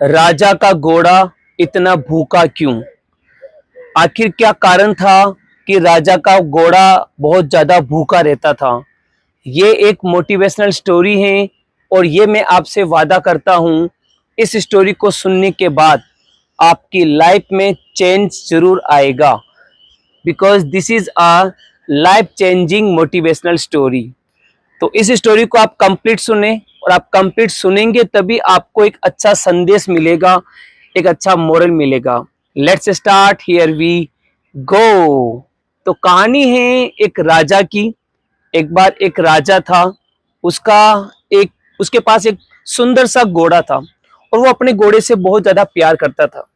राजा का घोड़ा इतना भूखा क्यों? आखिर क्या कारण था कि राजा का घोड़ा बहुत ज्यादा भूखा रहता था? ये एक मोटिवेशनल स्टोरी है और ये मैं आपसे वादा करता हूँ, इस स्टोरी को सुनने के बाद आपकी लाइफ में चेंज जरूर आएगा। Because this is a life changing motivational story. तो इस स्टोरी को आप कंप्लीट सुने और आप कंप्लीट सुनेंगे तभी आपको एक अच्छा संदेश मिलेगा, एक अच्छा मोरल मिलेगा। Let's start, here we go. तो कहानी है एक राजा की। एक बार एक राजा था, उसका एक उसके पास एक सुंदर सा घोड़ा था और वो अपने घोड़े से बहुत ज्यादा प्यार करता था।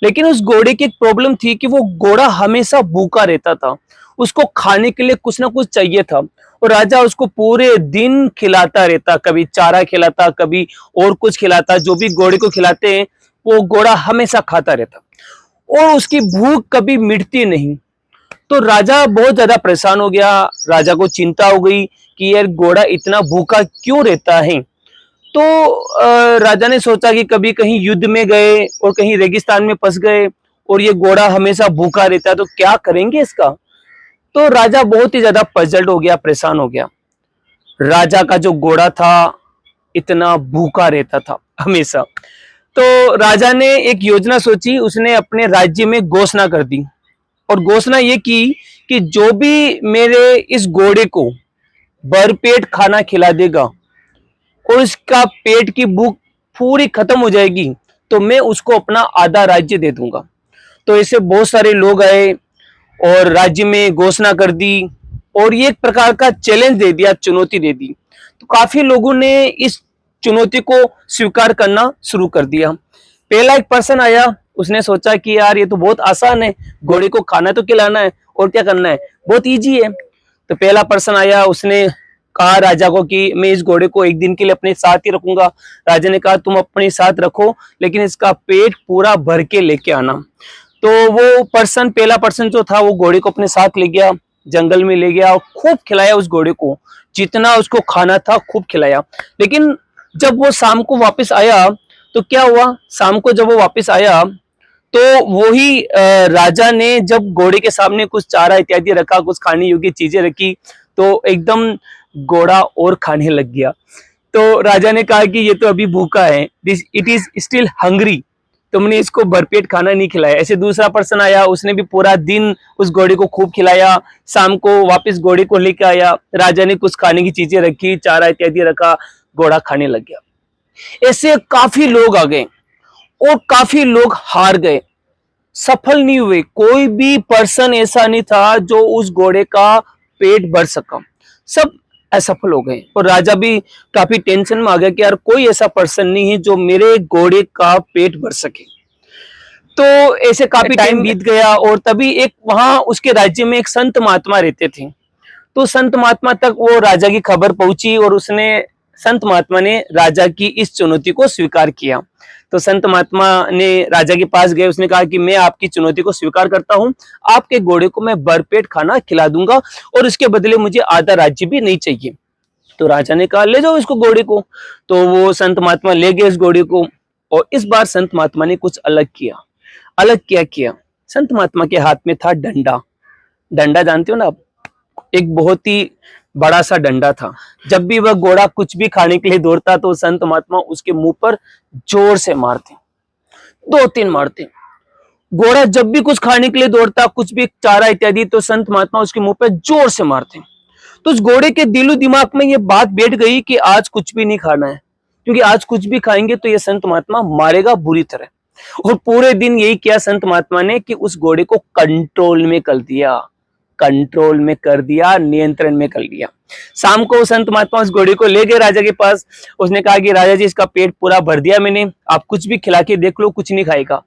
लेकिन उस घोड़े की एक प्रॉब्लम थी कि वो घोड़ा हमेशा भूखा रहता था। उसको खाने के लिए कुछ ना कुछ चाहिए था और राजा उसको पूरे दिन खिलाता रहता, कभी चारा खिलाता, कभी और कुछ खिलाता। जो भी घोड़े को खिलाते हैं वो घोड़ा हमेशा खाता रहता और उसकी भूख कभी मिटती नहीं। तो राजा बहुत ज्यादा परेशान हो गया। राजा को चिंता हो गई कि यार घोड़ा इतना भूखा क्यों रहता है। तो राजा ने सोचा कि कभी कहीं युद्ध में गए और कहीं रेगिस्तान में फंस गए और ये घोड़ा हमेशा भूखा रहता है तो क्या करेंगे इसका। तो राजा बहुत ही ज्यादा पजल्ड हो गया, परेशान हो गया। राजा का जो घोड़ा था इतना भूखा रहता था हमेशा। तो राजा ने एक योजना सोची, उसने अपने राज्य में घोषणा कर दी और घोषणा ये की कि जो भी मेरे इस घोड़े को भरपेट खाना खिला देगा और उसका पेट की भूख पूरी खत्म हो जाएगी तो मैं उसको अपना आधा राज्य दे दूंगा। तो ऐसे बहुत सारे लोग आए और राज्य में घोषणा कर दी और ये एक प्रकार का चैलेंज दे दिया, चुनौती दे दी। तो काफी लोगों ने इस चुनौती को स्वीकार करना शुरू कर दिया। पहला एक पर्सन आया, उसने सोचा कि यार ये तो बहुत आसान है, घोड़े को खाना तो खिलाना है और क्या करना है, बहुत इजी है। तो पहला पर्सन आया, उसने कहा राजा को कि मैं इस घोड़े को एक दिन के लिए अपने साथ ही रखूंगा। राजा ने कहा तुम अपने साथ रखो लेकिन इसका पेट पूरा भर के लेके आना। तो वो पर्सन, पहला पर्सन जो था, वो घोड़े को अपने साथ ले गया, जंगल में ले गया और खूब खिलाया उस घोड़े को, जितना उसको खाना था खूब खिलाया। लेकिन जब वो शाम को वापस आया तो क्या हुआ, शाम को जब वो वापस आया तो वही राजा ने जब घोड़े के सामने कुछ चारा इत्यादि रखा, कुछ खाने योग्य चीजें रखी, तो एकदम घोड़ा और खाने लग गया। तो राजा ने कहा कि ये तो अभी भूखा है, this it is still hungry, तुमने इसको भरपेट खाना नहीं खिलाया। ऐसे दूसरा पर्सन आया, उसने भी पूरा दिन उस घोड़े को खूब खिलाया, शाम को वापस घोड़े को लेकर आया, राजा ने कुछ खाने की चीजें रखी, चारा इत्यादि रखा, घोड़ा खाने लग गया। ऐसे काफी लोग आ गए और काफी लोग हार गए, सफल नहीं हुए। कोई भी पर्सन ऐसा नहीं था जो उस घोड़े का पेट भर सका, सब असफल हो गए। और राजा भी काफी टेंशन में आ गया कि यार कोई ऐसा पर्सन नहीं है जो मेरे घोड़े का पेट भर सके। तो ऐसे काफी टाइम बीत गया और तभी एक वहां उसके राज्य में एक संत महात्मा रहते थे। तो संत महात्मा तक वो राजा की खबर पहुंची और उसने, संत महात्मा ने राजा की इस चुनौती को स्वीकार किया। तो संत महात्मा ने राजा के पास गए, उसने कहा कि मैं आपकी चुनौती को स्वीकार करता हूँ, आपके घोड़े को मैं भरपेट खाना खिला दूंगा और उसके बदले मुझे आधा राज्य भी नहीं चाहिए। तो राजा ने कहा ले जाओ इसको, घोड़े को। तो वो संत महात्मा ले गए इस घोड़े को और इस बार संत महात्मा ने कुछ अलग किया। अलग क्या किया, संत महात्मा के हाथ में था डंडा। डंडा जानते हो ना आप, एक बहुत ही बड़ा सा डंडा था। जब भी वह घोड़ा कुछ भी खाने के लिए दौड़ता तो संत महात्मा उसके मुंह पर जोर से मारते, 2-3 मारते। घोड़ा जब भी कुछ खाने के लिए दौड़ता, कुछ भी चारा इत्यादि, तो संत महात्मा उसके मुंह पर जोर से मारते। तो उस घोड़े के दिलो दिमाग में ये बात बैठ गई कि आज कुछ भी नहीं खाना है, क्योंकि आज कुछ भी खाएंगे तो ये संत महात्मा मारेगा बुरी तरह। और पूरे दिन यही किया संत महात्मा ने कि उस घोड़े को कंट्रोल में कर दिया, कंट्रोल में कर दिया, नियंत्रण में कर लिया। शाम को संत महात्मा उस घोड़े को ले गए राजा के पास। उसने कहा कि राजा जी इसका पेट पूरा भर दिया मैंने, आप कुछ भी खिला के देख लो, कुछ नहीं खाएगा।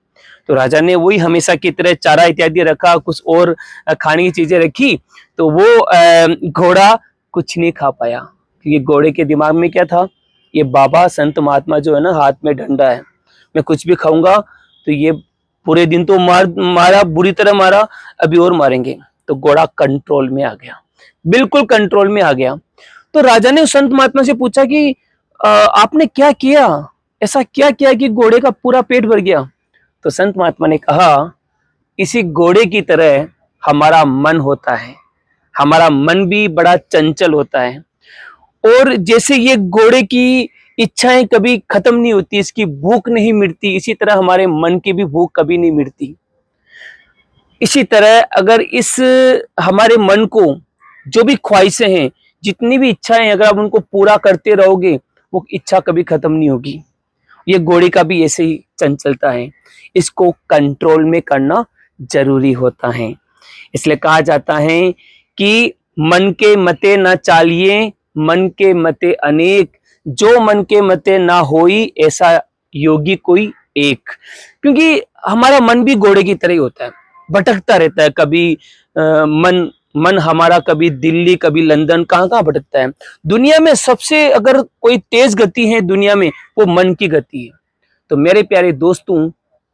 तो राजा ने वही हमेशा की तरह चारा इत्यादि रखा, कुछ और खाने की चीजें रखी, तो वो घोड़ा कुछ नहीं खा पाया, क्योंकि घोड़े के दिमाग में क्या था, ये बाबा संत महात्मा जो है ना, हाथ में डंडा है, मैं कुछ भी खाऊंगा तो ये पूरे दिन तो मारा बुरी तरह मारा, अभी और मारेंगे। तो घोड़ा कंट्रोल में आ गया, बिल्कुल कंट्रोल में आ गया। तो राजा ने उस संत महात्मा से पूछा कि आपने क्या किया, ऐसा क्या किया कि घोड़े का पूरा पेट भर गया? तो संत महात्मा ने कहा, इसी घोड़े की तरह हमारा मन होता है, हमारा मन भी बड़ा चंचल होता है। और जैसे ये घोड़े की इच्छाएं कभी खत्म नहीं होती, इसकी भूख नहीं मिटती, इसी तरह हमारे मन की भी भूख कभी नहीं मिटती। इसी तरह अगर इस हमारे मन को जो भी ख्वाहिशें हैं, जितनी भी इच्छाएं, अगर आप उनको पूरा करते रहोगे, वो इच्छा कभी खत्म नहीं होगी। ये घोड़े का भी ऐसे ही चंचलता है, इसको कंट्रोल में करना जरूरी होता है। इसलिए कहा जाता है कि मन के मते न चालिए, मन के मते अनेक, जो मन के मते ना होई, ऐसा योगी कोई एक। क्योंकि हमारा मन भी घोड़े की तरह ही होता है, भटकता रहता है। कभी मन हमारा कभी दिल्ली, कभी लंदन, कहाँ कहाँ भटकता है। दुनिया में सबसे अगर कोई तेज गति है दुनिया में, वो मन की गति है। तो मेरे प्यारे दोस्तों,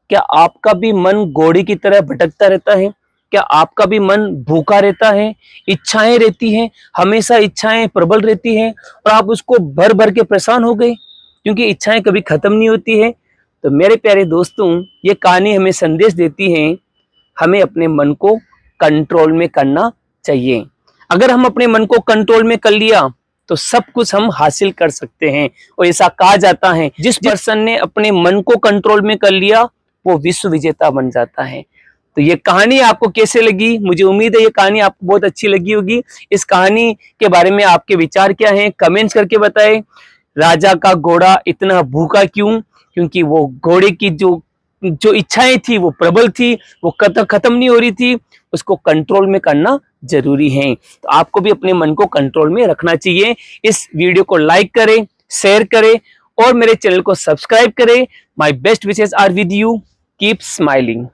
क्या आपका भी मन घोड़े की तरह भटकता रहता है? क्या आपका भी मन भूखा रहता है? इच्छाएं रहती हैं, हमेशा इच्छाएं प्रबल रहती हैं और आप उसको भर भर के परेशान हो गए, क्योंकि इच्छाएं कभी खत्म नहीं होती है। तो मेरे प्यारे दोस्तों, ये कहानी हमें संदेश देती है, हमें अपने मन को कंट्रोल में करना चाहिए। अगर हम अपने मन को कंट्रोल में कर लिया तो सब कुछ हम हासिल कर सकते हैं। और ऐसा कहा जाता है, जिस पर्सन ने अपने मन को कंट्रोल में कर लिया, वो विश्व विजेता बन जाता है। तो ये कहानी आपको कैसे लगी? मुझे उम्मीद है ये कहानी आपको बहुत अच्छी लगी होगी। इस कहानी के बारे में आपके विचार क्या हैं, कमेंट्स करके बताएं। राजा का घोड़ा इतना भूखा क्यों? क्योंकि वो घोड़े की जो इच्छाएं थी वो प्रबल थी, वो खत्म नहीं हो रही थी, उसको कंट्रोल में करना जरूरी है। तो आपको भी अपने मन को कंट्रोल में रखना चाहिए। इस वीडियो को लाइक करें, शेयर करें और मेरे चैनल को सब्सक्राइब करें। My best wishes are with you. Keep smiling.